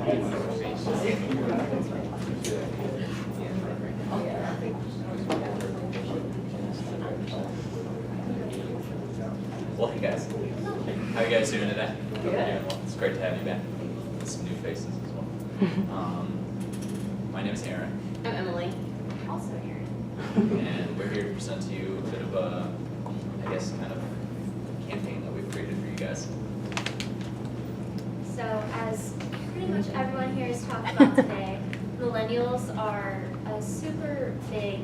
Well, hey guys, how are you guys doing today? Hope you're doing well. It's great to have you back with some new faces as well. My name is Aaron. I'm Emily. Also Aaron. And we're here to present to you a bit of a, I guess, kind of campaign that we've created for you guys. So as pretty much everyone here has talked about today, millennials are a super big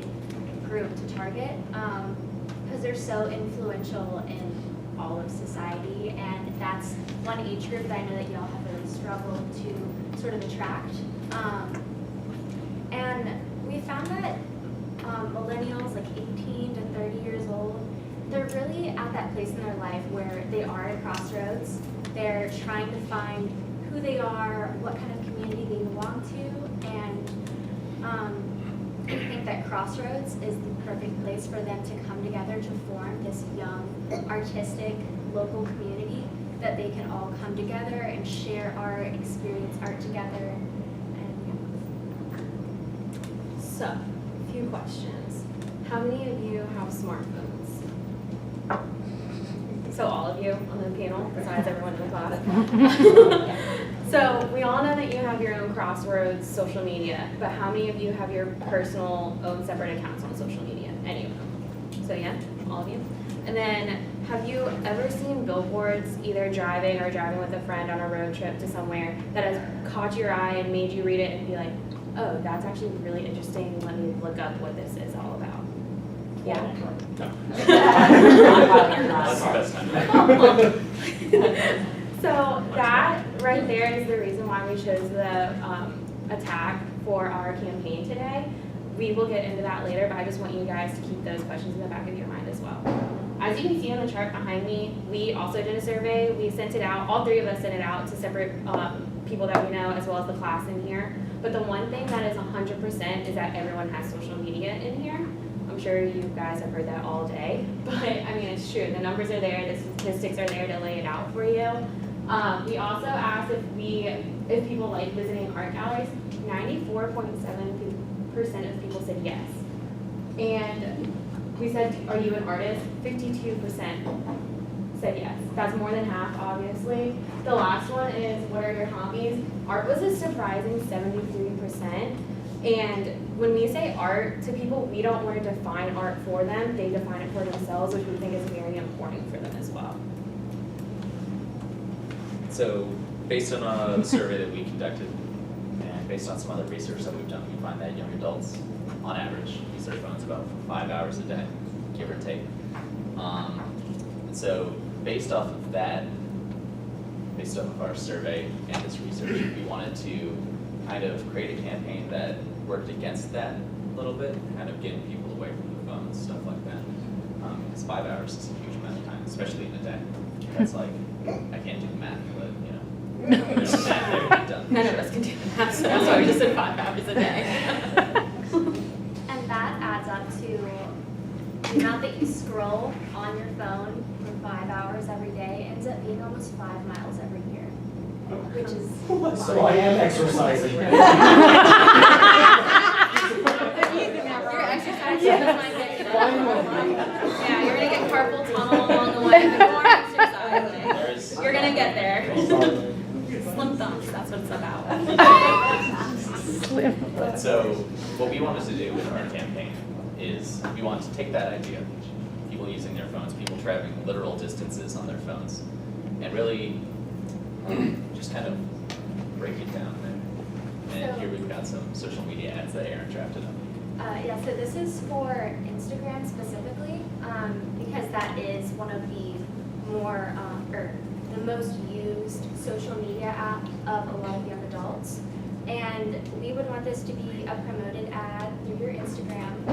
group to target because they're so influential in all of society, and that's one age group that I know that y'all have really struggled to sort of attract. And we found that millennials, like 18 to 30 years old, they're really at that place in their life where they are at crossroads. They're trying to find who they are, what kind of community they belong to, and I think that Crossroads is the perfect place for them to come together to form this young, artistic, local community that they can all come together and share art, experience art together. And So, a few questions. How many of you have smartphones? So all of you on the panel, besides everyone in the class. So we all know that you have your own Crossroads social media, but how many of you have your personal own separate accounts on social media? Any of them? So yeah, all of you. And then have you ever seen billboards either driving or driving with a friend on a road trip to somewhere that has caught your eye and made you read it and be like, oh, that's actually really interesting, let me look up what this is all about? Yeah? No. That's the best time. So that right there is the reason why we chose the attack for our campaign today. We will get into that later, but I just want you guys to keep those questions in the back of your mind as well. As you can see on the chart behind me, we also did a survey. We sent it out, all three of us sent it out to separate people that we know as well as the class in here. But the one thing that is 100% is that everyone has social media in here. I'm sure you guys have heard that all day, but I mean, it's true. The numbers are there, the statistics are there to lay it out for you. We also asked if people like visiting art galleries. 94.7% of people said yes. And we said, are you an artist? 52% said yes. That's more than half, obviously. The last one is, what are your hobbies? Art was a surprising 73%. And when we say art to people, we don't want to define art for them. They define it for themselves, which we think is very important for them as well. So based on a survey that we conducted and based on some other research that we've done, we find that young adults, on average, use their phones about 5 hours a day, give or take. And so based off of that, based off of our survey and this research, we wanted to kind of create a campaign that worked against that a little bit, kind of getting people away from the phones, stuff like that. Because 5 hours is a huge amount of time, especially in a day. That's like, I can't do the math, but you know, there's math there to be done. None of us can do the math, so that's why we just said 5 hours a day. and that adds up to the amount that you scroll on your phone for 5 hours every day ends up being almost 5 miles every year, which is So I am exercising. Your exercise might get you that. Yeah, you're gonna get carpal tunnel along the way. The more exercise, you're gonna get there. Slim thumbs, that's what it's about. So what we wanted to do with our campaign is we wanted to take that idea, people using their phones, people traveling literal distances on their phones, and really just kind of break it down there. And here we've got some social media ads that Aaron drafted up. Yeah, so this is for Instagram specifically, because that is one of the more, or the most used social media app of a lot of young adults. And we would want this to be a promoted ad through your Instagram.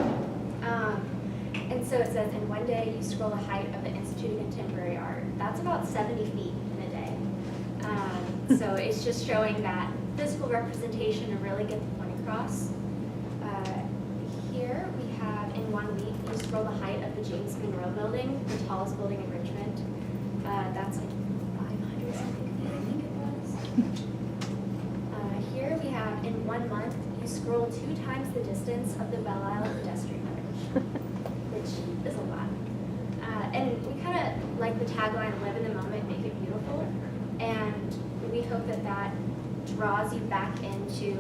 And so it says, in one day you scroll the height of the Institute of Contemporary Art. That's about 70 feet in a day. So it's just showing that physical representation to really get the point across. Here we have, in 1 week, you scroll the height of the James Monroe Building, the tallest building in Richmond. That's like 500 something feet, I think it was. scroll 2 times the distance of the Belle Isle pedestrian bridge, which is a lot. And we kind of like the tagline, live in the moment, make it beautiful. And we hope that that draws you back into,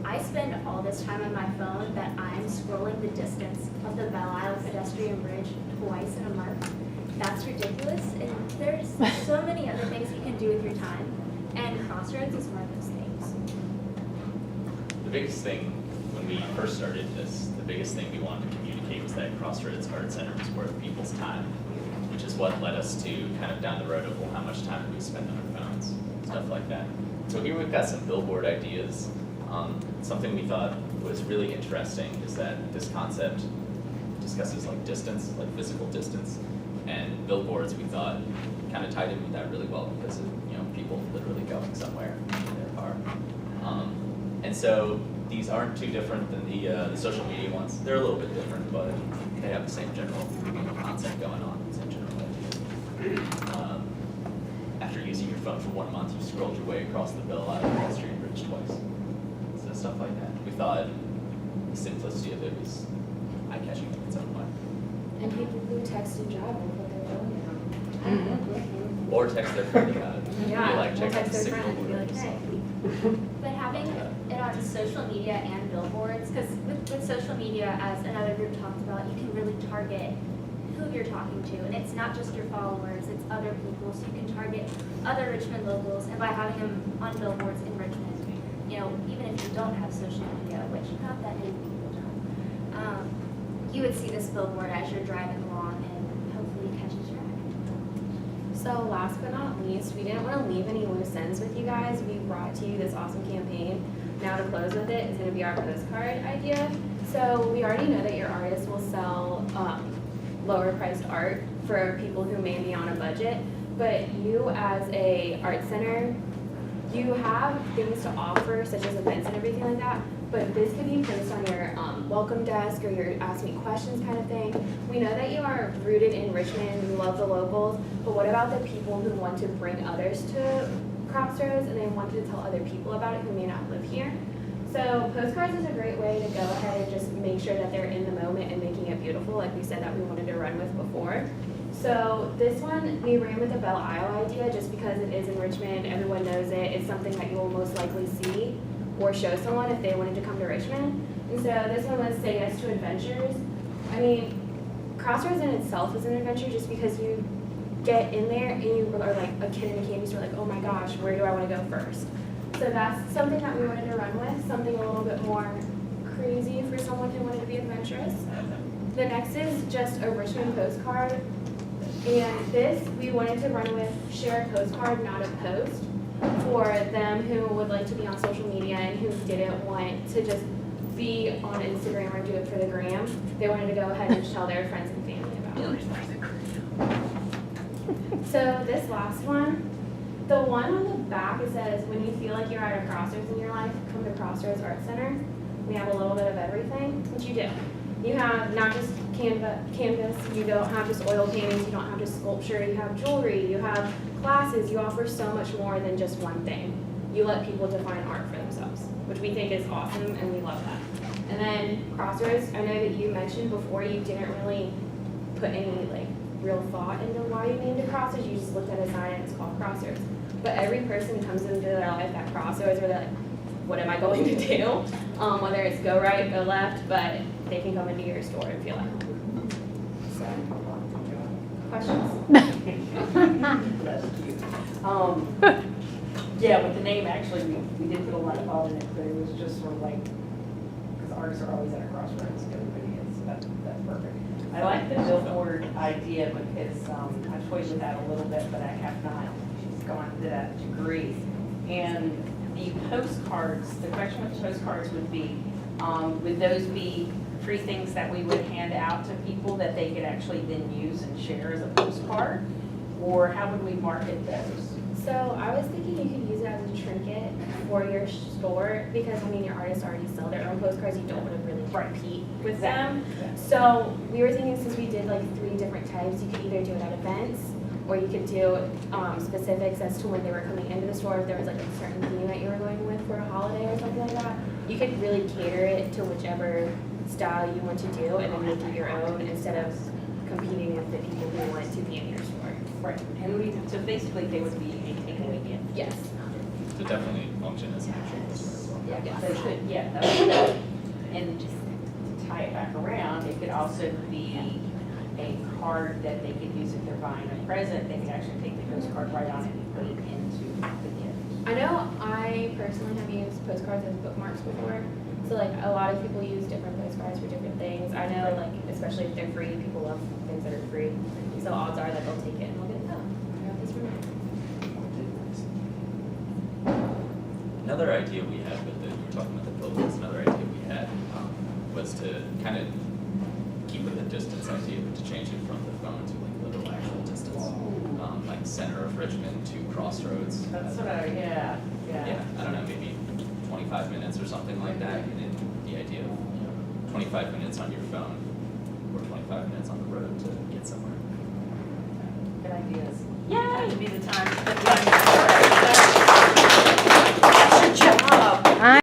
I spend all this time on my phone that I'm scrolling the distance of the Belle Isle pedestrian bridge twice in a month. That's ridiculous. And there's so many other things you can do with your time. And Crossroads is one of those things. The biggest thing when we first started this, the biggest thing we wanted to communicate was that Crossroads Art Center was worth people's time, which is what led us to kind of down the road of, well, how much time do we spend on our phones, stuff like that. So here we've got some billboard ideas. Something we thought was really interesting is that this concept discusses like distance, like physical distance, and billboards we thought kind of tied in with that really well because of, you know, people literally going somewhere in their car. And so these aren't too different than the social media ones. They're a little bit different, but they have the same general concept going on, same general idea. After using your phone for 1 month, you scrolled your way across the Belle Isle pedestrian bridge twice. So stuff like that. We thought the simplicity of it was eye-catching in its own way. And people who text and drive will put their phone down. Or text their friend about it. Yeah, Be like, check out text the their signal friend and be board. like, hey. But having it on social media and billboards, because with social media, as another group talked about, you can really target who you're talking to. And it's not just your followers, it's other people. So you can target other Richmond locals. And by having them on billboards in Richmond, you know, even if you don't have social media, which not that many people don't, you would see this billboard as you're driving along and hopefully catches your eye. So last but not least, we didn't want to leave any loose ends with you guys. We brought to you this awesome campaign. Now to close with it is going to be our postcard idea. So we already know that your artists will sell lower priced art for people who may be on a budget, but you as a art center, you have things to offer such as events and everything like that, but this could be placed on your welcome desk or your ask me questions kind of thing. We know that you are rooted in Richmond, you love the locals, but what about the people who want to bring others to Crossroads and they want to tell other people about it who may not live here? So postcards is a great way to go ahead and just make sure that they're in the moment and making it beautiful, like we said that we wanted to run with before. So this one, we ran with the Belle Isle idea just because it is in Richmond, everyone knows it, it's something that you will most likely see or show someone if they wanted to come to Richmond. And so this one was Say Yes to Adventures. I mean, Crossroads in itself is an adventure just because you get in there and you are like a kid in a candy store, like, oh my gosh, where do I want to go first? So that's something that we wanted to run with, something a little bit more crazy for someone who wanted to be adventurous. The next is just a Richmond postcard. And this, we wanted to run with share a postcard, not a post, for them who would like to be on social media and who didn't want to just be on Instagram or do it for the gram. They wanted to go ahead and tell their friends and family about it. So this last one, the one on the back, it says, when you feel like you're at a crossroads in your life, come to Crossroads Art Center. We have a little bit of everything, which you do. You have not just canvas, you don't have just oil paintings, you don't have just sculpture, you have jewelry, you have classes, you offer so much more than just one thing. You let people define art for themselves, which we think is awesome and we love that. And then Crossroads, I know that you mentioned before you didn't really put any like real thought into why you named it Crossroads, you just looked at a sign and it's called Crossroads. But every person comes into their life at Crossroads where they're like, what am I going to do? Whether it's go right, go left, but they can come into your store and feel at home. So, questions? Yeah, with the name, actually, we did put a lot of thought in it, but it was just sort of like, because artists are always at a crossroads, everybody is, that's perfect. I like the billboard idea because I've toyed with that a little bit, but I have not gone to that degree. And the postcards, the question with the postcards would those be free things that we would hand out to people that they could actually then use and share as a postcard? Or how would we market those? So I was thinking you could use it as a trinket for your store because, I mean, your artists already sell their own postcards. You don't want to really compete with them. So we were thinking since we did like 3 different types, you could either do it at events or you could do, specifics as to when they were coming into the store, if there was like a certain theme that you were going with for a holiday or something like that. You could really cater it to whichever style you want to do, and then make it your own instead of competing with the people who want to be in your store. Right, and so basically they would be a takeaway gift. Yes. To definitely function as an actual customer as well. Yeah, they could, yeah, that would, and just to tie it back around, it could also be a card that they could use if they're buying a present, they could actually take the postcard right on it and put it into the gift. I know I personally have used postcards as bookmarks before. So like a lot of people use different postcards for different things. I know like especially if they're free, people love things that are free. So odds are that they'll take it and they'll get, oh, I got this from there. Another idea we had with it, we were talking about the billboards, another idea we had was to kind of keep with the distance idea, but to change it from the phone to like literal actual distance. Like center of Richmond to Crossroads. That's what I, yeah. Yeah, I don't know, maybe 25 minutes or something like that, and then the idea of, 25 minutes on your phone or 25 minutes on the road to get somewhere. Good ideas. Yay! That would be the time